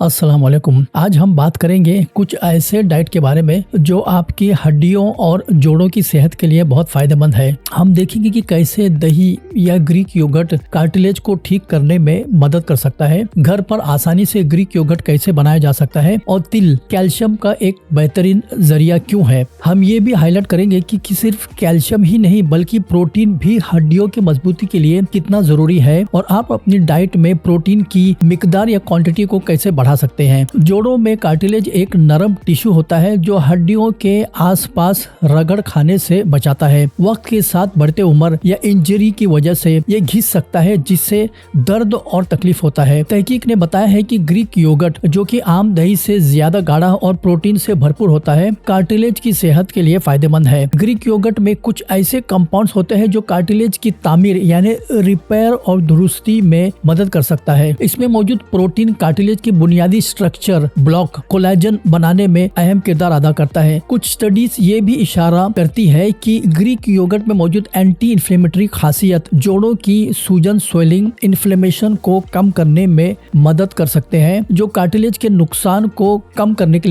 अस्सलाम वालेकुम। आज हम बात करेंगे कुछ ऐसे डाइट के बारे में जो आपकी हड्डियों और जोड़ों की सेहत के लिए बहुत फायदेमंद है। हम देखेंगे कि कैसे दही या ग्रीक योगर्ट कार्टिलेज को ठीक करने में मदद कर सकता है, घर पर आसानी से ग्रीक योगर्ट कैसे बनाया जा सकता है और तिल कैल्शियम का एक बेहतरीन जरिया क्यों है। हम ये भी हाईलाइट करेंगे कि सिर्फ कैल्शियम ही नहीं बल्कि प्रोटीन भी हड्डियों की मजबूती के लिए कितना जरूरी है और आप अपनी डाइट में प्रोटीन की मिकदार या क्वांटिटी को कैसे बढ़ा सकते हैं। जोड़ों में कार्टिलेज एक नरम टिश्यू होता है जो हड्डियों के आसपास रगड़ खाने से बचाता है। वक्त के साथ बढ़ते उम्र या इंजरी की वजह से ये घिस सकता है जिससे दर्द और तकलीफ होता है। तहकीक ने बताया है कि ग्रीक योगर्ट जो कि आम दही से ज्यादा गाढ़ा और प्रोटीन से भरपूर होता है कार्टिलेज की सेहत के लिए फायदेमंद है। ग्रीक योगर्ट में कुछ ऐसे कंपाउंड्स होते हैं जो कार्टिलेज की तामीर यानी रिपेयर और दुरुस्ती में मदद कर सकता है। इसमें मौजूद प्रोटीन कार्टिलेज की बुनियादी स्ट्रक्चर ब्लॉक कोलेजन बनाने में अहम किरदार अदा करता है। कुछ स्टडीज ये भी इशारा करती है कि ग्रीक योगर्ट में मौजूद एंटी इन्फ्लेमेटरी खासियत जोड़ों की सूजन स्वेलिंग इन्फ्लेमेशन को कम करने में मदद कर सकते हैं जो कार्टिलेज के नुकसान को कम करने के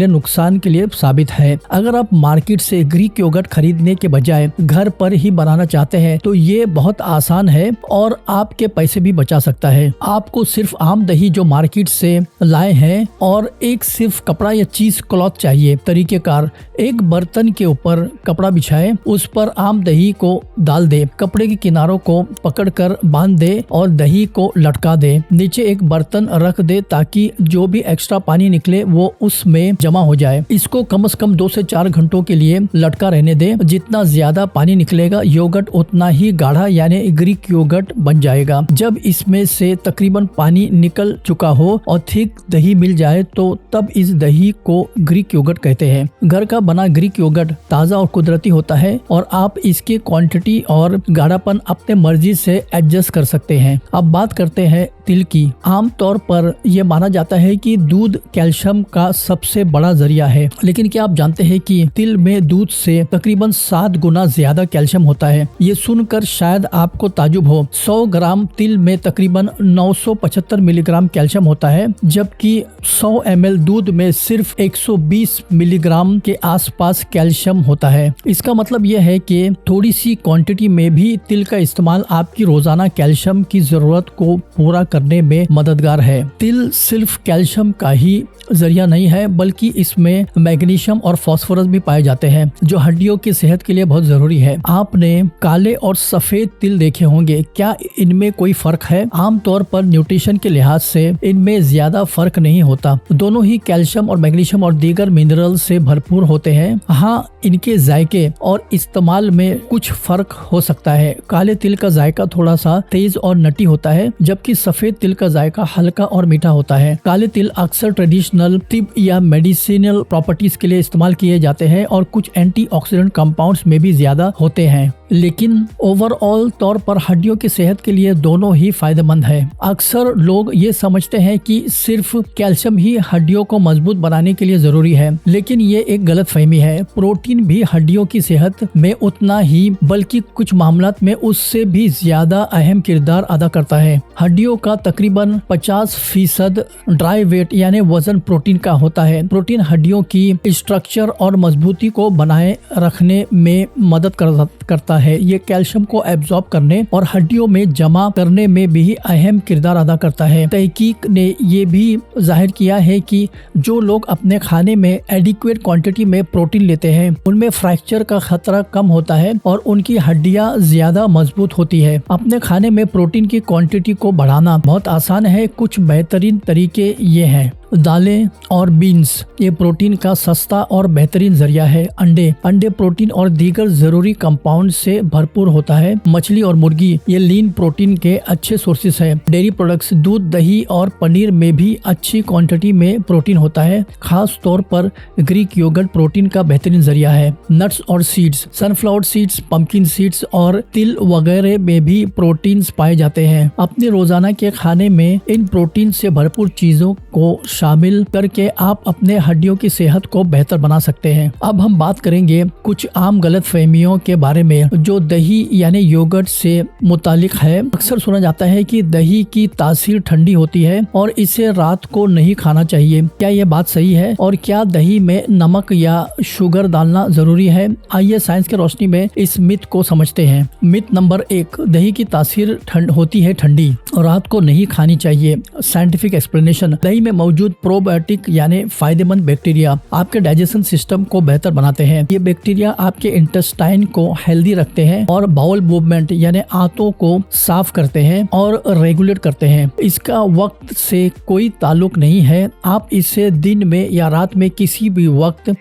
लिए साबित है। अगर आप मार्केट से ग्रीक योगर्ट खरीदने के बजाय घर पर ही बनाना चाहते हैं तो ये बहुत आसान है और आपके पैसे भी बचा सकता है। आपको सिर्फ आम दही जो मार्केट से लाए हैं और एक सिर्फ कपड़ा या चीज क्लॉथ चाहिए। तरीकेकार, एक बर्तन के ऊपर कपड़ा बिछाए, उस पर आम दही को डाल दे, कपड़े के किनारों को पकड़कर बांध दे और दही को लटका दे। नीचे एक बर्तन रख दे ताकि जो भी एक्स्ट्रा पानी निकले वो उसमें जमा हो जाए। इसको कम से कम 2 से 4 घंटों के लिए लटका रहने दे। जितना ज्यादा पानी निकलेगा योगर्ट उतना ही गाढ़ा यानी ग्रीक योगर्ट बन जाएगा। जब इसमें से तकरीबन पानी निकल चुका हो और थिक दही मिल जाए तो तब इस दही को ग्रीक योगर्ट कहते हैं। घर का बना ग्रीक योगर्ट ताज़ा और कुदरती होता है और आप इसकी क्वांटिटी और गाढ़ापन अपने मर्जी से एडजस्ट कर सकते हैं। अब बात करते हैं तिल की। आमतौर पर यह माना जाता है कि दूध कैल्शियम का सबसे बड़ा जरिया है, लेकिन क्या आप जानते हैं कि तिल में दूध से तकरीबन 7 गुना ज्यादा कैल्शियम होता है। ये सुनकर शायद आपको ताजुब हो। 100 ग्राम तिल में तकरीबन 975 मिलीग्राम कैल्शियम होता है, जबकि 100 ml दूध में सिर्फ 120 मिलीग्राम के आसपास कैल्शियम होता है। इसका मतलब यह है कि थोड़ी सी क्वांटिटी में भी तिल का इस्तेमाल आपकी रोजाना कैल्शियम की जरूरत को पूरा करने में मददगार है। तिल सिर्फ कैल्शियम का ही जरिया नहीं है बल्कि इसमें मैग्नीशियम और फास्फोरस भी पाए जाते हैं जो हड्डियों की सेहत के लिए बहुत जरूरी है। आपने काले और सफेद तिल देखे होंगे, क्या इनमें कोई फर्क है? आमतौर पर न्यूट्रिशन के लिहाज से इनमें ज्यादा फर्क नहीं होता। दोनों ही कैल्शियम और मैग्नीशियम और दीगर मिनरल से भरपूर होते हैं। हाँ, इनके जायके और इस्तेमाल में कुछ फर्क हो सकता है। काले तिल का जायका थोड़ा सा तेज और नटी होता है जबकि सफेद तिल का जायका हल्का और मीठा होता है। काले तिल अक्सर ट्रेडिशनल तिब या मेडिसिनल प्रॉपर्टीज के लिए इस्तेमाल किए जाते हैं और कुछ एंटीऑक्सीडेंट कंपाउंड्स में भी ज्यादा होते हैं, लेकिन ओवरऑल तौर पर हड्डियों की सेहत के लिए दोनों ही फायदेमंद है। अक्सर लोग ये समझते हैं कि सिर्फ कैल्शियम ही हड्डियों को मजबूत बनाने के लिए जरूरी है, लेकिन ये एक गलतफहमी है। प्रोटीन भी हड्डियों की सेहत में उतना ही बल्कि कुछ मामलात में उससे भी ज्यादा अहम किरदार अदा करता है। हड्डियों का तकरीबन 50% ड्राई वेट यानी वजन प्रोटीन का होता है। प्रोटीन हड्डियों की स्ट्रक्चर और मजबूती को बनाए रखने में मदद करता है। ये कैल्शियम को एब्जॉर्ब करने और हड्डियों में जमा करने में भी अहम किरदार अदा करता है। तहकीक ने ये भी जाहिर किया है कि जो लोग अपने खाने में एडिक्वेट क्वांटिटी में प्रोटीन लेते हैं उनमें फ्रैक्चर का खतरा कम होता है और उनकी हड्डियां ज्यादा मजबूत होती है। अपने खाने में प्रोटीन की क्वांटिटी को बढ़ाना बहुत आसान है। कुछ बेहतरीन तरीके ये हैं। दालें और बीन्स, ये प्रोटीन का सस्ता और बेहतरीन जरिया है। अंडे प्रोटीन और दीगर जरूरी कंपाउंड से भरपूर होता है। मछली और मुर्गी, ये लीन प्रोटीन के अच्छे सोर्सेस है। डेयरी प्रोडक्ट्स, दूध, दही और पनीर में भी अच्छी क्वांटिटी में प्रोटीन होता है। खास तौर पर ग्रीक योगर्ट प्रोटीन का बेहतरीन जरिया है। नट्स और seeds, sunflower seeds, pumpkin seeds और तिल वगैरह में भी प्रोटीन्स पाए जाते हैं। अपने रोजाना के खाने में इन प्रोटीन से भरपूर चीजों को शामिल करके आप अपने हड्डियों की सेहत को बेहतर बना सकते हैं। अब हम बात करेंगे कुछ आम गलतफहमियों के बारे में जो दही यानी योगर्ट से मुतालिक है। अक्सर सुना जाता है कि दही की तासीर ठंडी होती है और इसे रात को नहीं खाना चाहिए। क्या यह बात सही है? और क्या दही में नमक या शुगर डालना जरूरी है? आइए साइंस की रोशनी में इस मिथ को समझते हैं। मिथ नंबर 1, दही की तासीर होती है ठंडी और रात को नहीं खानी चाहिए। साइंटिफिक एक्सप्लेनेशन, दही में मौजूद प्रोबायोटिक यानी फायदेमंद बैक्टीरिया आपके डाइजेशन सिस्टम को बेहतर बनाते हैं। ये बैक्टीरिया आपके इंटेस्टाइन को हेल्दी रखते हैं और बाउल मूवमेंट यानी आंतों को साफ करते हैं और रेगुलेट करते हैं। इसका वक्त से कोई ताल्लुक नहीं है, आप इसे दिन में या रात में किसी भी वक्त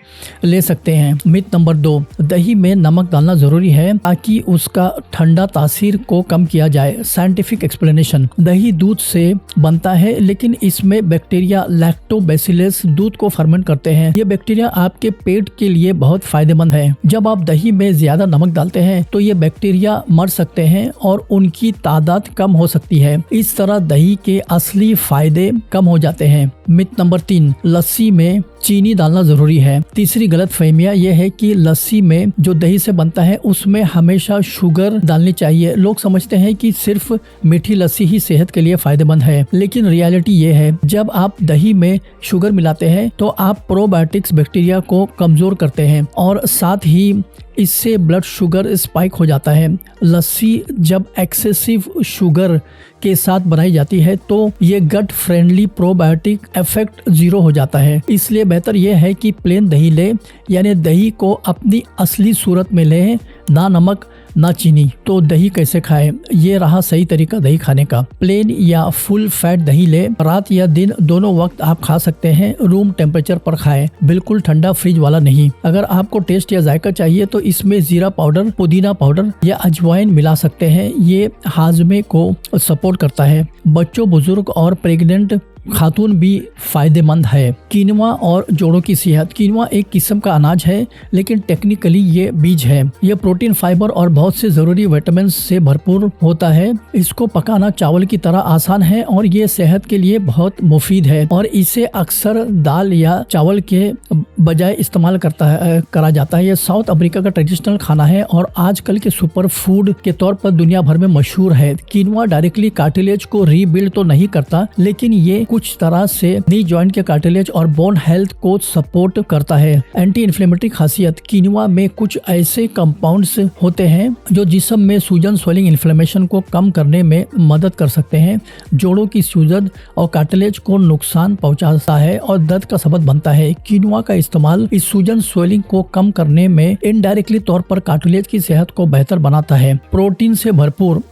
ले सकते हैं। मिथ नंबर 2, दही में नमक डालना जरूरी है ताकि उसका ठंडा तासीर को कम किया जाए। साइंटिफिक एक्सप्लेनेशन, दही दूध से बनता है लेकिन इसमें बैक्टीरिया लैक्टोबैसिलस दूध को फर्मेंट करते हैं। ये बैक्टीरिया आपके पेट के लिए बहुत फायदेमंद है। जब आप दही में ज्यादा नमक डालते हैं तो ये बैक्टीरिया मर सकते हैं और उनकी तादाद कम हो सकती है। इस तरह दही के असली फायदे कम हो जाते हैं। मिथ नंबर 3, लस्सी में चीनी डालना जरूरी है। तीसरी गलत फहमिया यह है कि लस्सी में जो दही से बनता है उसमें हमेशा शुगर डालनी चाहिए। लोग समझते हैं कि सिर्फ मीठी लस्सी ही सेहत के लिए फायदेमंद है, लेकिन रियलिटी ये है जब आप दही में शुगर मिलाते हैं तो आप प्रोबायोटिक्स बैक्टीरिया को कमजोर करते हैं और साथ ही इससे ब्लड शुगर स्पाइक हो जाता है। लस्सी जब एक्सेसिव शुगर के साथ बनाई जाती है तो ये गट फ्रेंडली प्रोबायोटिक इफेक्ट 0 हो जाता है। इसलिए बेहतर यह है कि प्लेन दही ले, यानी दही को अपनी असली सूरत में ले, ना नमक ना चीनी। तो दही कैसे खाएं? ये रहा सही तरीका दही खाने का। प्लेन या फुल फैट दही ले, रात या दिन दोनों वक्त आप खा सकते हैं। रूम टेम्परेचर पर खाएं, बिल्कुल ठंडा फ्रिज वाला नहीं। अगर आपको टेस्ट या जायका चाहिए तो इसमें जीरा पाउडर, पुदीना पाउडर या अजवाइन मिला सकते हैं। ये हाजमे को सपोर्ट करता है। बच्चों, बुजुर्ग और प्रेग्नेंट खातून भी फायदेमंद है। कीनवा और जोड़ों की सेहत, कीनवा एक किस्म का अनाज है लेकिन टेक्निकली ये बीज है। ये प्रोटीन, फाइबर और बहुत से जरूरी विटामिन से भरपूर होता है। इसको पकाना चावल की तरह आसान है और ये सेहत के लिए बहुत मुफीद है और इसे अक्सर दाल या चावल के बजाय इस्तेमाल करा जाता है। ये साउथ अफ्रीका का ट्रेडिशनल खाना है और आजकल के सुपर फूड के तौर पर दुनिया भर में मशहूर है। कीनवा डायरेक्टली कार्टिलेज को रीबिल्ड तो नहीं करता, लेकिन ये कुछ तरह से नी जॉइंट के कार्टिलेज और बोन हेल्थ को सपोर्ट करता है। एंटी इन्फ्लेमेटरी खासियत, कीनवा में कुछ ऐसे कंपाउंड्स होते हैं जो जिस्म में सूजन, स्वेलिंग, इन्फ्लेमेशन को कम करने में मदद कर सकते हैं। जोड़ों की सूजन और कार्टिलेज को नुकसान पहुंचाता है और दर्द का सबब बनता है। कीनवा का इस्तेमाल इस सूजन, स्वेलिंग को कम करने में इनडायरेक्टली तौर पर कार्टिलेज की सेहत को बेहतर बनाता है। प्रोटीन से भरपूर,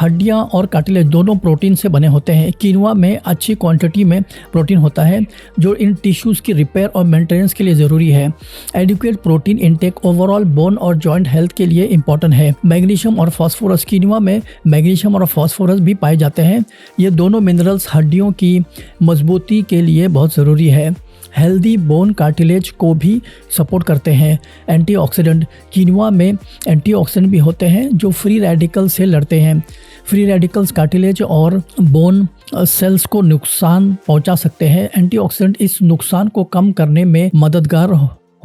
हड्डियां और कार्टिलेज दोनों प्रोटीन से बने होते हैं। कीनवा में अच्छी क्वांटिटी में प्रोटीन होता है जो इन टिश्यूज की रिपेयर और मेंटेनेंस के लिए जरूरी है। Adequate protein intake overall bone और जॉइंट हेल्थ के लिए इंपॉर्टेंट है। मैग्नीशियम और फास्फोरस, कीनवा में मैग्नीशियम और फास्फोरस भी पाए जाते हैं। ये दोनों मिनरल्स हड्डियों की मजबूती के लिए बहुत जरूरी है। हेल्दी बोन कार्टिलेज को भी सपोर्ट करते हैं। एंटीऑक्सीडेंट, कीनवा में एंटीऑक्सीडेंट भी होते हैं जो फ्री रेडिकल से लड़ते हैं। फ्री रेडिकल्स कार्टिलेज और बोन सेल्स को नुकसान पहुंचा सकते हैं। एंटीऑक्सीडेंट इस नुकसान को कम करने में मददगार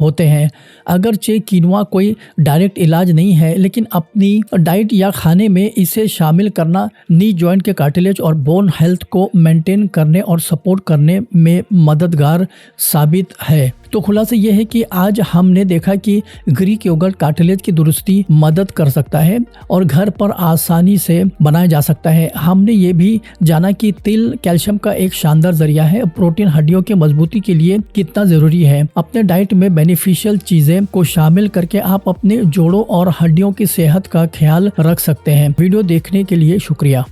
होते हैं। अगरचे कीनवा कोई डायरेक्ट इलाज नहीं है, लेकिन अपनी डाइट या खाने में इसे शामिल करना नी जॉइंट के कार्टिलेज और बोन हेल्थ को मेंटेन करने और सपोर्ट करने में मददगार साबित है। तो खुलासा ये है कि आज हमने देखा कि ग्रीक योगर्ट कार्टिलेज की दुरुस्ती मदद कर सकता है और घर पर आसानी से बनाया जा सकता है। हमने ये भी जाना कि तिल कैल्शियम का एक शानदार जरिया है। प्रोटीन हड्डियों के मजबूती के लिए कितना जरूरी है। अपने डाइट में बेनिफिशियल चीजें को शामिल करके आप अपने जोड़ों और हड्डियों की सेहत का ख्याल रख सकते हैं। वीडियो देखने के लिए शुक्रिया।